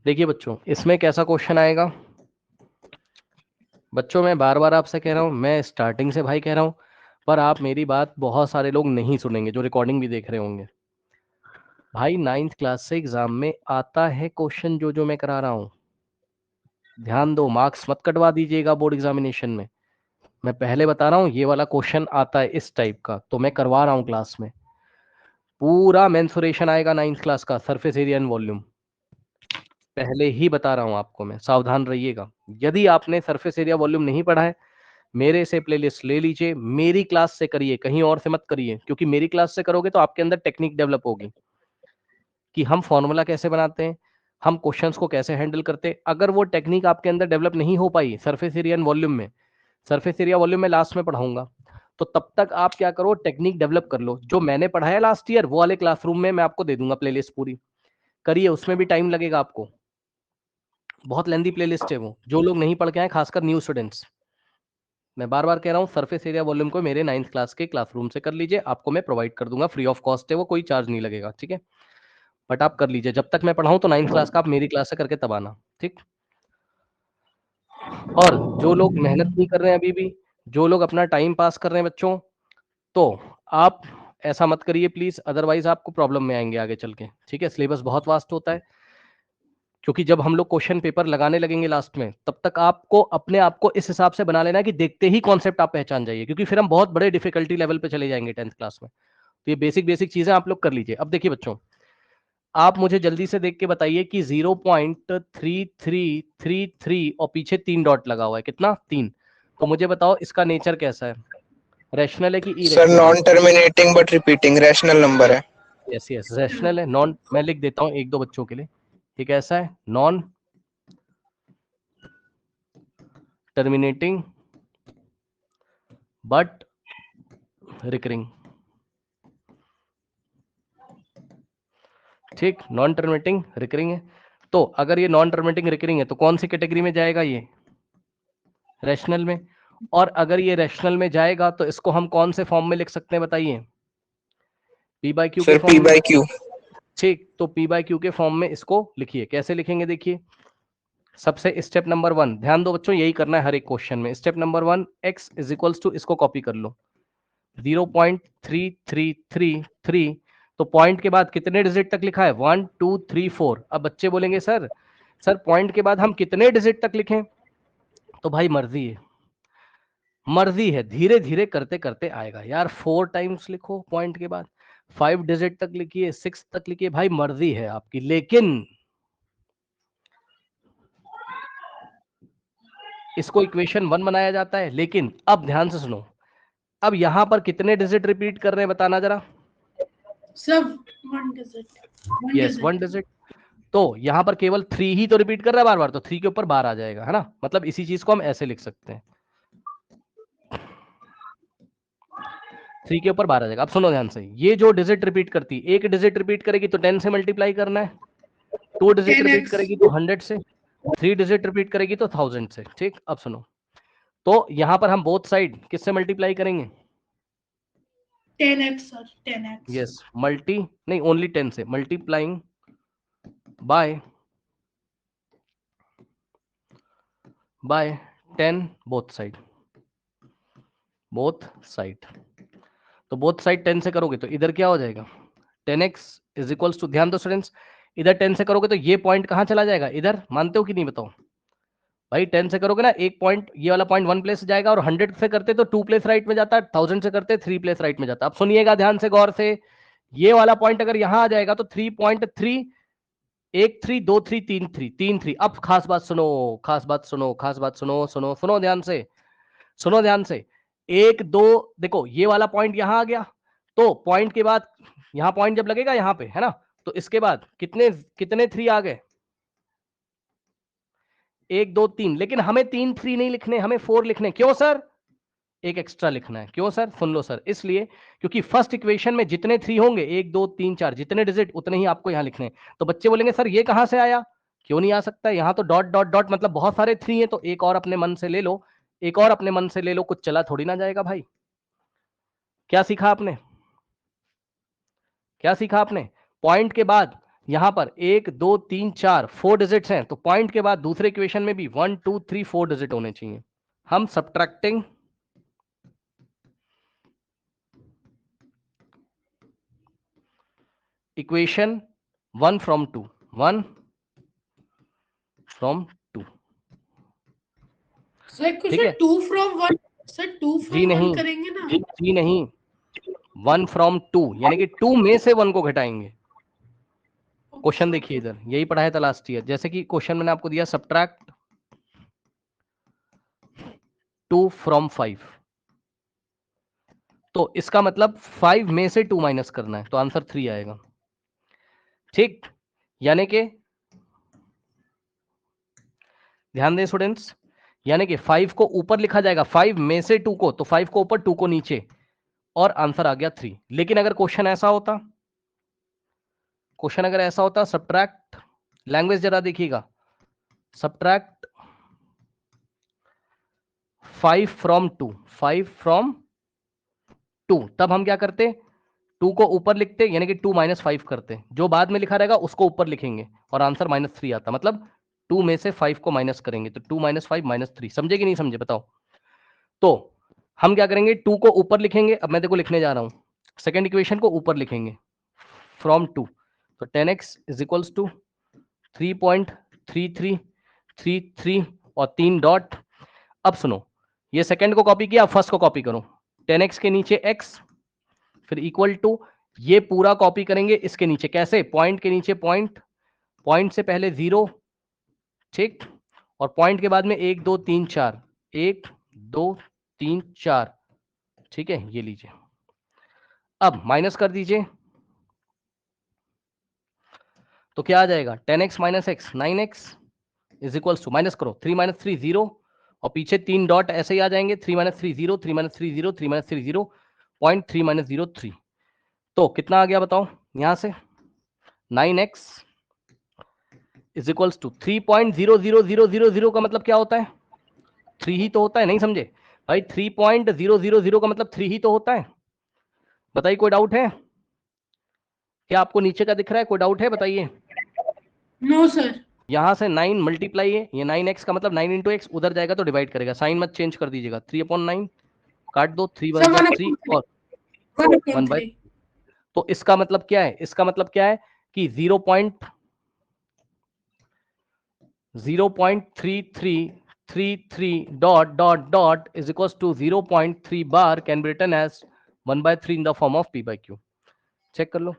देखिए बच्चों, इसमें कैसा क्वेश्चन आएगा। बच्चों मैं बार बार आपसे कह रहा हूँ, मैं स्टार्टिंग से भाई कह रहा हूँ, पर आप मेरी बात बहुत सारे लोग नहीं सुनेंगे जो रिकॉर्डिंग भी देख रहे होंगे। भाई 9th क्लास से एग्जाम में आता है क्वेश्चन जो मैं करा रहा हूँ। ध्यान दो, मार्क्स मत कटवा दीजिएगा बोर्ड एग्जामिनेशन में। मैं पहले बता रहा हूँ ये वाला क्वेश्चन आता है इस टाइप का, तो मैं करवा रहा हूँ क्लास में। पूरा मेंसुरेशन आएगा 9th क्लास का, सरफेस एरिया एंड वॉल्यूम। पहले ही बता रहा हूँ आपको मैं, सावधान रहिएगा। यदि आपने सरफेस एरिया वॉल्यूम नहीं पढ़ा है, मेरे से प्लेलिस्ट ले लीजिए, मेरी क्लास से करिए, कहीं और से मत करिए, क्योंकि मेरी क्लास से करोगे तो आपके अंदर टेक्निक डेवलप होगी कि हम फॉर्मूला कैसे बनाते हैं, हम क्वेश्चंस को कैसे हैंडल करते हैं। अगर वो टेक्निक आपके अंदर डेवलप नहीं हो पाई सरफेस एरिया एंड वॉल्यूम में, सरफेस एरिया वॉल्यूम में लास्ट में पढ़ाऊंगा, तो तब तक आप क्या करो, टेक्निक डेवलप कर लो। जो मैंने पढ़ाया लास्ट ईयर वो वाले क्लासरूम में मैं आपको दे दूंगा प्लेलिस्ट पूरी, करिए। उसमें भी टाइम लगेगा आपको, बहुत लेंदी प्लेलिस्ट है वो, जो लोग नहीं पढ़ के आए, खासकर न्यू स्टूडेंट्स। मैं बार बार कह रहा हूँ, सरफेस एरिया वॉल्यूम को मेरे 9th क्लास के क्लासरूम से कर लीजिए, आपको मैं प्रोवाइड कर दूंगा, फ्री ऑफ कॉस्ट है वो, कोई चार्ज नहीं लगेगा, ठीक है। बट आप कर लीजिए, जब तक मैं पढ़ाऊँ तो 9th क्लास का आप मेरी क्लास से करके तब आना, ठीक। और जो लोग मेहनत नहीं कर रहे हैं अभी भी, जो लोग अपना टाइम पास कर रहे हैं बच्चों, तो आप ऐसा मत करिए प्लीज, अदरवाइज आपको प्रॉब्लम में आएंगे आगे चल के, ठीक है। सिलेबस बहुत वास्ट होता है, क्योंकि जब हम लोग क्वेश्चन पेपर लगाने लगेंगे लास्ट में, तब तक आपको अपने आप को इस हिसाब से बना लेना है कि देखते ही कॉन्सेप्ट आप पहचान जाइए, क्योंकि फिर हम बहुत बड़े डिफिकल्टी लेवल पे चले जाएंगे 10th क्लास में। तो ये बेसिक बेसिक चीजें आप लोग कर लीजिए। अब देखिए बच्चों, आप मुझे जल्दी से देख के बताइए कि 0.3333 और पीछे 3 डॉट लगा हुआ है, कितना, 3। तो मुझे बताओ इसका नेचर कैसा है, रैशनल है कि सर इरेशनल है। Non terminating but repeating rational number है। यस यस, रैशनल है। नॉन, मैं लिख देता हूं एक दो बच्चों के लिए, ठीक है। ऐसा है, नॉन टर्मिनेटिंग बट रिकरिंग, ठीक। नॉन टर्मिनेटिंग रिकरिंग है। तो अगर ये नॉन टर्मिनेटिंग रिकरिंग है तो कौन सी कैटेगरी में जाएगा, ये रैशनल में। और अगर ये रैशनल में जाएगा तो इसको हम कौन से फॉर्म में लिख सकते हैं बताइए, पी बाई क्यू के सर फॉर्म पी में। By Q. ठीक, तो पी बाई क्यू के फॉर्म में इसको लिखिए। कैसे लिखेंगे देखिए, सबसे स्टेप नंबर 1, ध्यान दो बच्चों, यही करना है हर एक क्वेश्चन में। Step number 1, x is equals to, इसको कॉपी कर लो, 0.3333। तो पॉइंट के बाद कितने डिजिट तक लिखा है, 1 2 3 4। अब बच्चे बोलेंगे सर पॉइंट के बाद हम कितने डिजिट तक लिखें, तो भाई मर्जी है, मर्जी है, धीरे धीरे करते करते आएगा यार। 4 टाइम्स लिखो पॉइंट के बाद, 5 डिजिट तक लिखिए, 6 तक लिखिए, भाई मर्जी है आपकी। लेकिन इसको इक्वेशन 1 बनाया जाता है। लेकिन अब ध्यान से सुनो, अब यहां पर कितने डिजिट रिपीट कर रहे हैं बताना जरा। सब 1 डिजिट, 1 यस, 1 डिजिट। डिजिट। तो यहां पर केवल 3 ही तो रिपीट कर रहा है बार बार, तो 3 के ऊपर बार आ जाएगा, है ना। मतलब इसी चीज को हम ऐसे लिख सकते हैं, 3 के ऊपर बार आ जाएगा। अब सुनो ध्यान से, ये जो डिजिट रिपीट करती, एक डिजिट रिपीट करेगी तो 10 से मल्टीप्लाई करना है, 2 डिजिट रिपीट 10x, करेगी तो 100 से, 3 डिजिट रिपीट करेगी तो 1000 से, ठीक। अब सुनो, तो यहां पर हम बोथ साइड किससे मल्टीप्लाई करेंगे, 10x sir, 10x। Yes, multi नहीं, ओनली 10 से, multiplying by 10 both side, both side. तो बोथ साइड 10 से करोगे तो इधर क्या हो जाएगा, 10x इज इक्वल्स टू, ध्यान दो स्टूडेंट्स, इधर 10 से करोगे तो ये पॉइंट कहां चला जाएगा, इधर। मानते हो कि नहीं बताओ भाई, 10 से करोगे ना, एक पॉइंट, ये वाला पॉइंट 1 प्लेस जाएगा, और 100 से करते तो 2 प्लेस राइट में जाता है, 1000 से करते 3 प्लेस राइट में जाता है। अब सुनिएगा ध्यान से गौर से, ये वाला पॉइंट अगर यहां आ जाएगा तो 3.3, 1 3 2 3 3 3 3 3। अब खास बात सुनो, खास बात सुनो, खास बात सुनो, सुनो सुनो ध्यान से, सुनो ध्यान से। 1 2, देखो ये वाला पॉइंट यहां आ गया, तो पॉइंट के बाद यहां पॉइंट जब लगेगा यहां पे, है ना, तो इसके बाद कितने कितने 3 आ गए, 1 2 3। लेकिन हमें 3 3 नहीं लिखने, हमें 4 लिखने। क्यों सर, एक एक्स्ट्रा लिखना है। क्यों सर, सुन लो सर, इसलिए क्योंकि फर्स्ट इक्वेशन में जितने 3 होंगे, 1 2 3 4, जितने डिजिट उतने ही आपको यहां लिखने हैं। तो बच्चे बोलेंगे सर ये कहां से आया, क्यों नहीं आ सकता, यहां तो डॉट डॉट डॉट, मतलब बहुत सारे 3 है, तो एक और अपने मन से ले लो, एक और अपने मन से ले लो, कुछ चला थोड़ी ना जाएगा भाई। क्या सीखा आपने, क्या सीखा आपने, पॉइंट के बाद यहां पर 1 2 3 4 4 डिजिट्स हैं, तो पॉइंट के बाद दूसरे इक्वेशन में भी 1 2 3 4 डिजिट होने चाहिए। हम subtracting equation 1 from 2, 1 from 2। Sir ठीक कुछ है, 2 फ्रॉम 1, सर 2 जी फ्रॉम 1 नहीं, करेंगे ना। जी नहीं, 1 फ्रॉम 2 यानी कि 2 में से 1 को घटाएंगे। क्वेश्चन देखिए इधर, यही पढ़ाया था लास्ट ईयर। जैसे कि क्वेश्चन मैंने आपको दिया सब्ट्रैक्ट 2 फ्रॉम 5, तो इसका मतलब 5 में से 2 माइनस करना है, तो आंसर 3 आएगा। ठीक, यानी कि ध्यान दें स्टूडेंट्स, यानी कि 5 को ऊपर लिखा जाएगा, 5 में से 2 को, तो 5 को ऊपर 2 को नीचे, और आंसर आ गया 3। लेकिन अगर क्वेश्चन ऐसा होता, क्वेश्चन अगर ऐसा होता सब्ट्रैक्ट, लैंग्वेज जरा देखिएगा, सब्ट्रैक्ट 5 फ्रॉम 2, 5 फ्रॉम 2, तब हम क्या करते, 2 को ऊपर लिखते, यानी कि 2 माइनस 5 करते, जो बाद में लिखा रहेगा उसको ऊपर लिखेंगे और आंसर -3 आता। मतलब 2 में से 5 को माइनस करेंगे, तो 2 - 5 -3। समझे कि नहीं समझे बताओ। तो हम क्या करेंगे, 2 को ऊपर लिखेंगे। अब मैं देखो लिखने जा रहा हूं, सेकेंड इक्वेशन को ऊपर लिखेंगे फ्रॉम 2, तो 10x इज इक्वल्स टू 3.3333 और 3 डॉट। अब सुनो, ये सेकंड को कॉपी किया, फर्स्ट को कॉपी करो, 10x के नीचे x, फिर इक्वल टू, ये पूरा कॉपी करेंगे इसके नीचे। कैसे, पॉइंट के नीचे पॉइंट, पॉइंट से पहले 0, ठीक, और पॉइंट के बाद में 1 2 3 4, 1 2 3 4, ठीक है, ये लीजिए। अब माइनस कर दीजिए, तो क्या आ जाएगा, 10x - x 9x is equals to, minus करो, 3 - 3 0, और पीछे 3 डॉट ऐसे ही आ जाएंगे, 3 - 3 0, 3 - 3 0, 3 - 3 0, 0.3 - 0 3। तो कितना आ गया बताओ यहां से, 9x इज इक्वल्स टू 3.00000 का मतलब क्या होता है, 3 ही तो होता है। नहीं समझे भाई, 3.000 का मतलब 3 ही तो होता है। बताइए, कोई डाउट है क्या आपको, नीचे का दिख रहा है, कोई डाउट है बताइए। No sir. यहां से 9 मल्टीप्लाई है, ये 9x का मतलब 9 × x, उधर जाएगा तो डिवाइड करेगा, साइन मत चेंज कर दीजिएगा, 3/9 काट दो, 3 सर 1 3 और 1 बाय। 1/3। तो इसका मतलब क्या है, इसका मतलब क्या है कि 0.3333 dot dot dot is equal to 0.3 बार can be written as 1/3 in the form of p/q। Check कर लो।